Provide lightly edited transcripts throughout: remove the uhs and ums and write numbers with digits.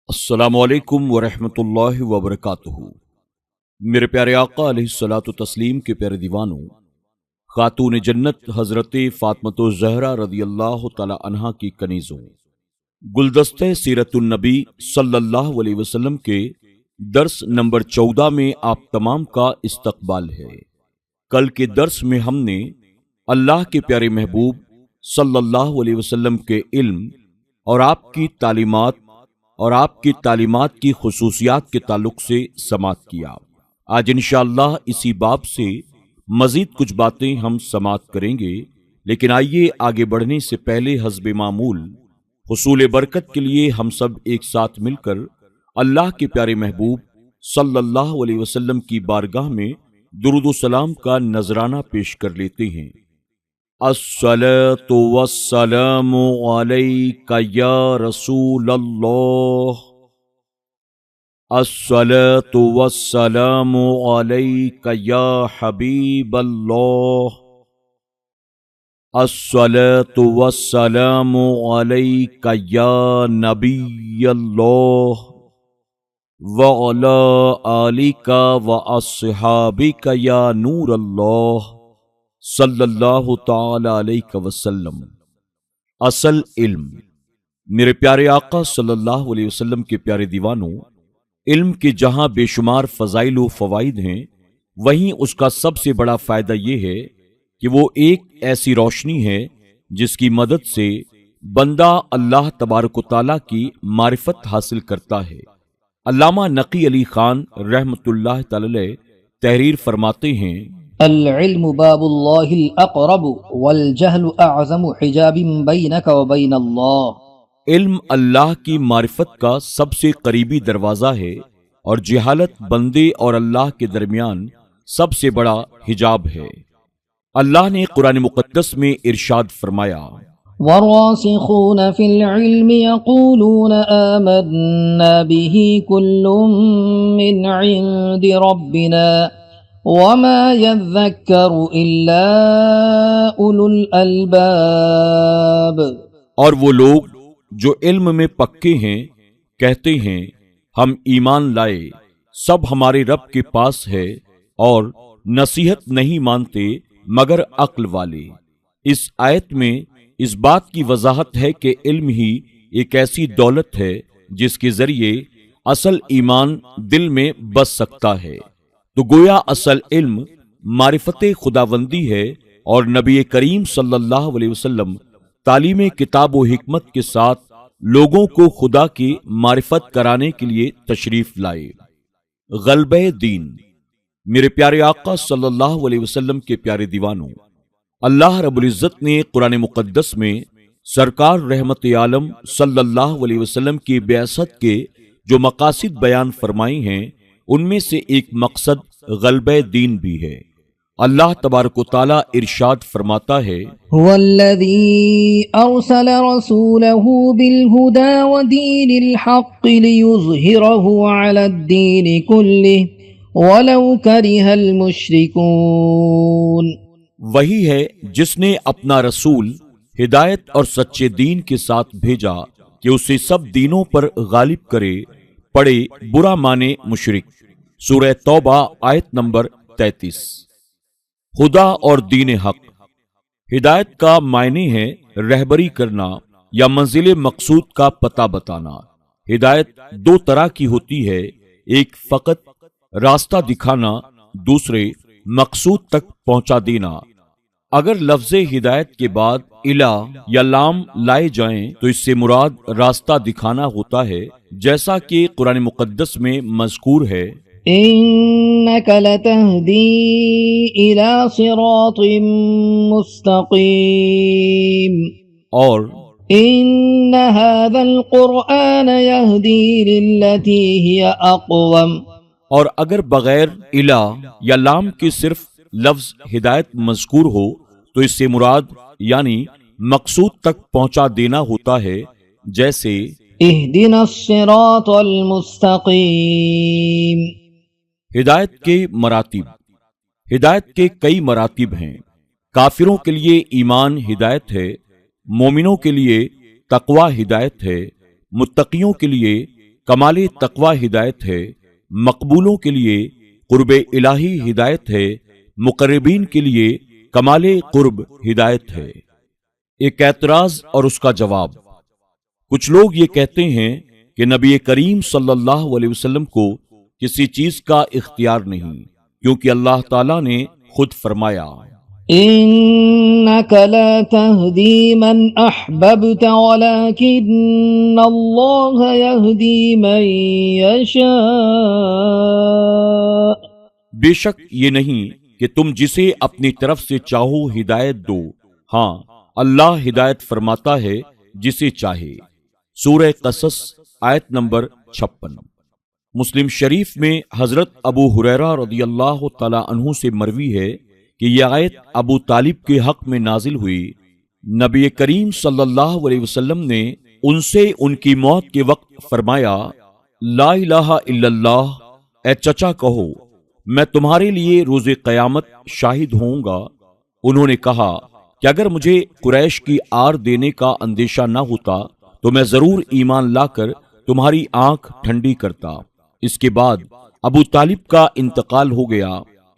السلام علیکم ورحمۃ اللہ وبرکاتہ۔ میرے پیارے آقا علیہ الصلاۃ والتسلیم کے پیارے دیوانوں، خاتون جنت حضرت فاطمۃ الزہرا رضی اللہ تعالی عنہا کی کنیزوں، گلدستہ سیرت النبی صلی اللہ علیہ وسلم کے درس نمبر 14 میں آپ تمام کا استقبال ہے۔ کل کے درس میں ہم نے اللہ کے پیارے محبوب صلی اللہ علیہ وسلم کے علم اور آپ کی تعلیمات کی خصوصیات کے تعلق سے سماعت کیا۔ آج انشاءاللہ اسی باب سے مزید کچھ باتیں ہم سماعت کریں گے، لیکن آئیے آگے بڑھنے سے پہلے حسب معمول حصول برکت کے لیے ہم سب ایک ساتھ مل کر اللہ کے پیارے محبوب صلی اللہ علیہ وسلم کی بارگاہ میں درود و سلام کا نذرانہ پیش کر لیتے ہیں۔ الصلاۃ والسلام علیک یا رسول اللہ، الصلاۃ والسلام علیک یا حبیب اللہ، الصلاۃ والسلام علیک یا نبی اللہ، وعلی آلک واصحابک یا نور اللہ صلی اللہ تعالی علیہ وسلم۔ اصل علم۔ میرے پیارے آقا صلی اللہ علیہ وسلم کے پیارے دیوانوں، علم کے جہاں بے شمار فضائل و فوائد ہیں، وہیں اس کا سب سے بڑا فائدہ یہ ہے کہ وہ ایک ایسی روشنی ہے جس کی مدد سے بندہ اللہ تبارک و تعالیٰ کی معرفت حاصل کرتا ہے۔ علامہ نقی علی خان رحمۃ اللہ تعالی تحریر فرماتے ہیں، العلم باب اللہ الاقرب والجہل اعظم حجاب بینک وبین اللہ۔ علم اللہ کی معرفت کا سب سے قریبی دروازہ ہے اور جہالت بندے اور اللہ کے درمیان سب سے بڑا حجاب ہے۔ اللہ نے قرآن مقدس میں ارشاد فرمایا، والراسخون فی العلم یقولون آمنا به کل من عند ربنا وما يذكر الا اولو الالباب۔ اور وہ لوگ جو علم میں پکے ہیں کہتے ہیں ہم ایمان لائے، سب ہمارے رب کے پاس ہے، اور نصیحت نہیں مانتے مگر عقل والے۔ اس آیت میں اس بات کی وضاحت ہے کہ علم ہی ایک ایسی دولت ہے جس کے ذریعے اصل ایمان دل میں بس سکتا ہے۔ تو گویا اصل علم معرفت خداوندی ہے، اور نبی کریم صلی اللہ علیہ وسلم تعلیم کتاب و حکمت کے ساتھ لوگوں کو خدا کی معرفت کرانے کے لیے تشریف لائے۔ غلبہ دین۔ میرے پیارے آقا صلی اللہ علیہ وسلم کے پیارے دیوانوں، اللہ رب العزت نے قرآن مقدس میں سرکار رحمت عالم صلی اللہ علیہ وسلم کی بعثت کے جو مقاصد بیان فرمائی ہیں، ان میں سے ایک مقصد غلبہ دین بھی ہے۔ اللہ تبارک و تعالی ارشاد فرماتا ہے، هو الذی ارسل رسوله بالہدى ودین الحق لیظہرہ علی الدین کلہ ولو کرہ المشرکون۔ وہی ہے جس نے اپنا رسول ہدایت اور سچے دین کے ساتھ بھیجا کہ اسے سب دینوں پر غالب کرے، پڑے برا مانے مشرک۔ سورہ توبہ آیت نمبر 33۔ خدا اور دین حق۔ ہدایت کا معنی ہے رہبری کرنا یا منزل مقصود کا پتہ بتانا۔ ہدایت دو طرح کی ہوتی ہے، ایک فقط راستہ دکھانا، دوسرے مقصود تک پہنچا دینا۔ اگر لفظ ہدایت کے بعد الہ یا لام لائے جائیں تو اس سے مراد راستہ دکھانا ہوتا ہے، جیسا کہ قرآن مقدس میں مذکور ہے، انک لتہدی الی صراط مستقیم، اور ان ھذا القرآن یہدی للتی ہی اقوم۔ اور اگر بغیر الہ یا لام کے صرف لفظ ہدایت مذکور ہو تو اس سے مراد یعنی مقصود تک پہنچا دینا ہوتا ہے، جیسے اہدنا الصراط المستقیم۔ ہدایت کے مراتب۔ ہدایت کے کئی مراتب ہیں۔ کافروں کے لیے ایمان ہدایت ہے، مومنوں کے لیے تقوی ہدایت ہے، متقیوں کے لیے کمال تقوی ہدایت ہے، مقبولوں کے لیے قرب الہی ہدایت ہے، مقربین کے لیے کمال قرب ہدایت ہے۔ ایک اعتراض اور اس کا جواب۔ کچھ لوگ یہ کہتے ہیں کہ نبی کریم صلی اللہ علیہ وسلم کو کسی چیز کا اختیار نہیں، کیونکہ اللہ تعالیٰ نے خود فرمایا إنك لا تهدي من أحببت ولكن الله يهدي من يشاء۔ بے شک یہ نہیں کہ تم جسے اپنی طرف سے چاہو ہدایت دو، ہاں اللہ ہدایت فرماتا ہے جسے چاہے۔ سورہ قصص آیت نمبر 56۔ مسلم شریف میں حضرت ابو ہریرہ رضی اللہ تعالی عنہ سے مروی ہے کہ یہ آیت ابو طالب کے حق میں نازل ہوئی۔ نبی کریم صلی اللہ علیہ وسلم نے ان سے ان کی موت کے وقت فرمایا، لا الہ الا اللہ، اے چچا کہو میں تمہارے لیے روز قیامت شاہد ہوں گا۔ انہوں نے کہا کہ اگر مجھے قریش کی آر دینے کا اندیشہ نہ ہوتا تو میں ضرور ایمان لا کر تمہاری آنکھ ٹھنڈی کرتا۔ اس کے بعد ابو طالب کا انتقال ہو گیا۔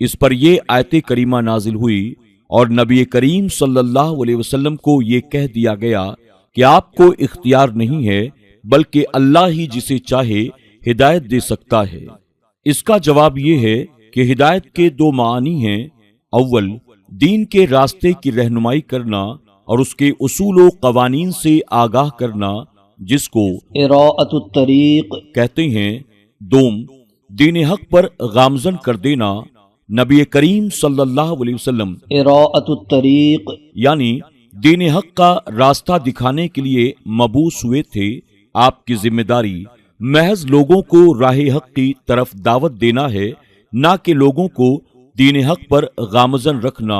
اس پر یہ آیت کریمہ نازل ہوئی اور نبی کریم صلی اللہ علیہ وسلم کو یہ کہہ دیا گیا کہ آپ کو اختیار نہیں ہے، بلکہ اللہ ہی جسے چاہے ہدایت دے سکتا ہے۔ اس کا جواب یہ ہے کہ ہدایت کے دو معنی ہیں۔ اول، دین کے راستے کی رہنمائی کرنا اور اس کے اصول و قوانین سے آگاہ کرنا، جس کو قراءۃ الطریق کہتے ہیں۔ دوم، دین حق پر گامزن کر دینا۔ نبی کریم صلی اللہ علیہ وسلم قراءۃ الطریق یعنی دین حق کا راستہ دکھانے کے لیے مبعوث ہوئے تھے۔ آپ کی ذمہ داری محض لوگوں کو راہ حق کی طرف دعوت دینا ہے، نہ کہ لوگوں کو دین حق پر گامزن رکھنا۔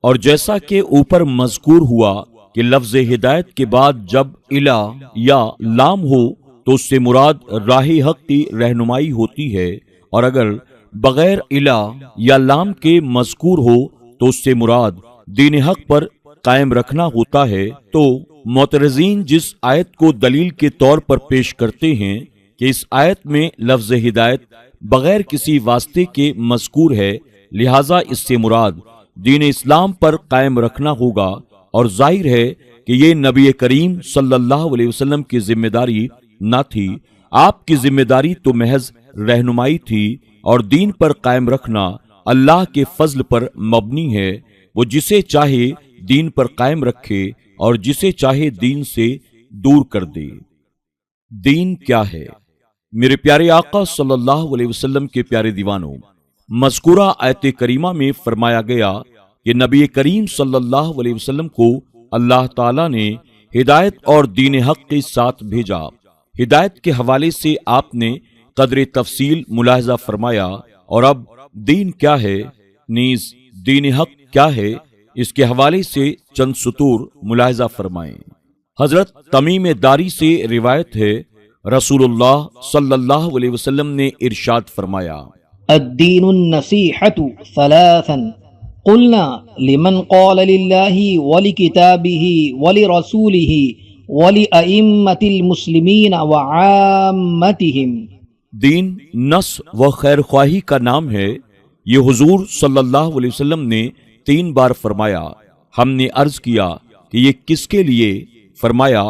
اور جیسا کہ اوپر مذکور ہوا کہ لفظ ہدایت کے بعد جب الہ یا لام ہو تو اس سے مراد راہ حق کی رہنمائی ہوتی ہے، اور اگر بغیر الہ یا لام کے مذکور ہو تو اس سے مراد دین حق پر قائم رکھنا ہوتا ہے۔ تو معترضین جس آیت کو دلیل کے طور پر پیش کرتے ہیں کہ اس آیت میں لفظ ہدایت بغیر کسی واسطے کے مذکور ہے، لہذا اس سے مراد دین اسلام پر قائم رکھنا ہوگا، اور ظاہر ہے کہ یہ نبی کریم صلی اللہ علیہ وسلم کی ذمہ داری نہ تھی۔ آپ کی ذمہ داری تو محض رہنمائی تھی، اور دین پر قائم رکھنا اللہ کے فضل پر مبنی ہے۔ وہ جسے چاہے دین پر قائم رکھے اور جسے چاہے دین سے دور کر دے۔ دین کیا ہے؟ میرے پیارے آقا صلی اللہ علیہ وسلم کے پیارے دیوانوں، مذکورہ آیت کریمہ میں فرمایا گیا کہ نبی کریم صلی اللہ علیہ وسلم کو اللہ تعالیٰ نے ہدایت اور دین حق کے ساتھ بھیجا۔ ہدایت کے حوالے سے آپ نے قدر تفصیل ملاحظہ فرمایا، اور اب دین کیا ہے نیز دین حق کیا ہے، اس کے حوالے سے چند سطور ملاحظہ فرمائیں۔ حضرت تمیم داری سے روایت ہے، رسول اللہ صلی اللہ علیہ وسلم نے ارشاد فرمایا، الدین النصیحۃ ثلاثا قلنا لمن قال للہ ولکتابہ ولرسولہ ولأئمۃ المسلمین وعامتہم۔ دین نصح و خیر خواہی کا نام ہے۔ یہ حضور صلی اللہ علیہ وسلم نے 3 بار فرمایا۔ ہم نے عرض کیا کہ یہ کس کے لیے؟ فرمایا،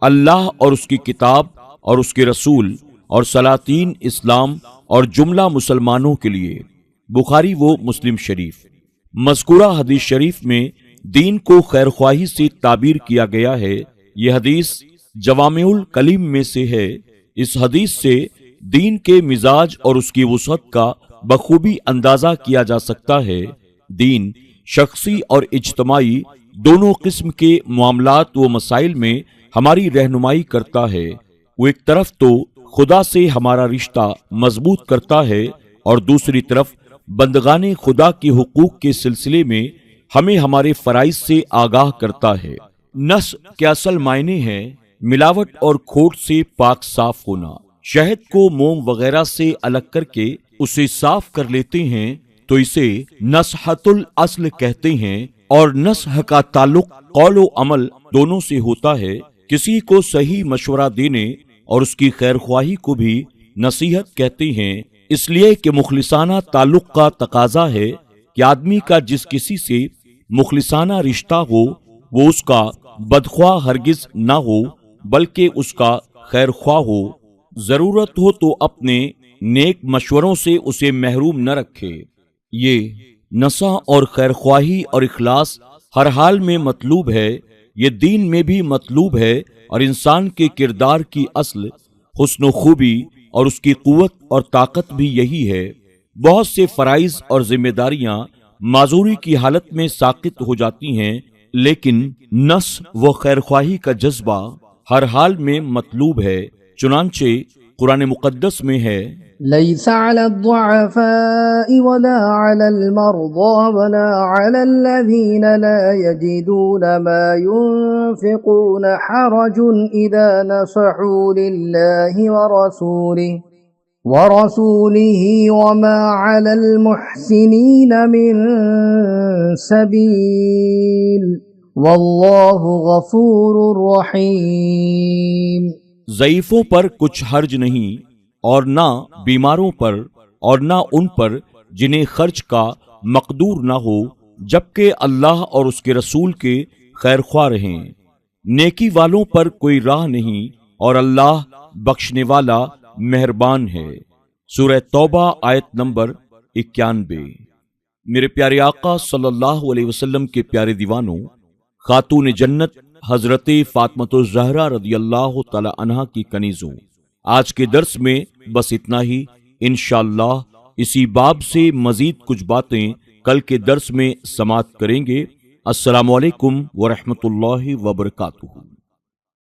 اللہ اور اس کی کتاب اور اس کے رسول اور سلاطین اسلام اور جملہ مسلمانوں کے لیے۔ بخاری و مسلم شریف۔ مذکورہ حدیث شریف میں دین کو خیر خواہی سے تعبیر کیا گیا ہے۔ یہ حدیث جوامع الکلم میں سے ہے۔ اس حدیث سے دین کے مزاج اور اس کی وسعت کا بخوبی اندازہ کیا جا سکتا ہے۔ دین شخصی اور اجتماعی دونوں قسم کے معاملات و مسائل میں ہماری رہنمائی کرتا ہے۔ وہ ایک طرف تو خدا سے ہمارا رشتہ مضبوط کرتا ہے، اور دوسری طرف بندگان خدا کے حقوق کے سلسلے میں ہمیں ہمارے فرائض سے آگاہ کرتا ہے۔ نصح کے اصل معنی ہے ملاوٹ اور کھوٹ سے پاک صاف ہونا۔ شہد کو موم وغیرہ سے الگ کر کے اسے صاف کر لیتے ہیں تو اسے نصحۃ الاصل کہتے ہیں، اور نصح کا تعلق قول و عمل دونوں سے ہوتا ہے۔ کسی کو صحیح مشورہ دینے اور اس کی خیر خواہی کو بھی نصیحت کہتے ہیں، اس لیے کہ مخلصانہ تعلق کا تقاضا ہے کہ آدمی کا جس کسی سے مخلصانہ رشتہ ہو وہ اس کا بدخواہ ہرگز نہ ہو بلکہ اس کا خیر خواہ ہو، ضرورت ہو تو اپنے نیک مشوروں سے اسے محروم نہ رکھے۔ یہ نصح اور خیر خواہی اور اخلاص ہر حال میں مطلوب ہے، یہ دین میں بھی مطلوب ہے، اور انسان کے کردار کی اصل حسن و خوبی اور اس کی قوت اور طاقت بھی یہی ہے۔ بہت سے فرائض اور ذمہ داریاں معذوری کی حالت میں ساقط ہو جاتی ہیں، لیکن نصح و خیر خواہی کا جذبہ ہر حال میں مطلوب ہے، چنانچہ قرآن مقدس میں ہے، ليس على الضعفاء ولا على المرضى ولا على الذين لا يجدون ما ينفقون حرج إذا نصحوا لله ورسوله وما على المحسنين من سبيل والله غفور رحيم۔ ضعیفوں پر کچھ حرج نہیں، اور نہ بیماروں پر، اور نہ ان پر جنہیں خرچ کا مقدور نہ ہو، جبکہ اللہ اور اس کے رسول کے خیر خواہ رہیں۔ نیکی والوں پر کوئی راہ نہیں، اور اللہ بخشنے والا مہربان ہے۔ سورہ توبہ آیت نمبر 91۔ میرے پیارے آقا صلی اللہ علیہ وسلم کے پیارے دیوانوں، خاتون جنت حضرت فاطمۃ الزہرا رضی اللہ تعالی عنہا کی کنیزوں، آج کے درس میں بس اتنا ہی۔ انشاءاللہ اسی باب سے مزید کچھ باتیں کل کے درس میں سماعت کریں گے۔ السلام علیکم ورحمۃ اللہ وبرکاتہ۔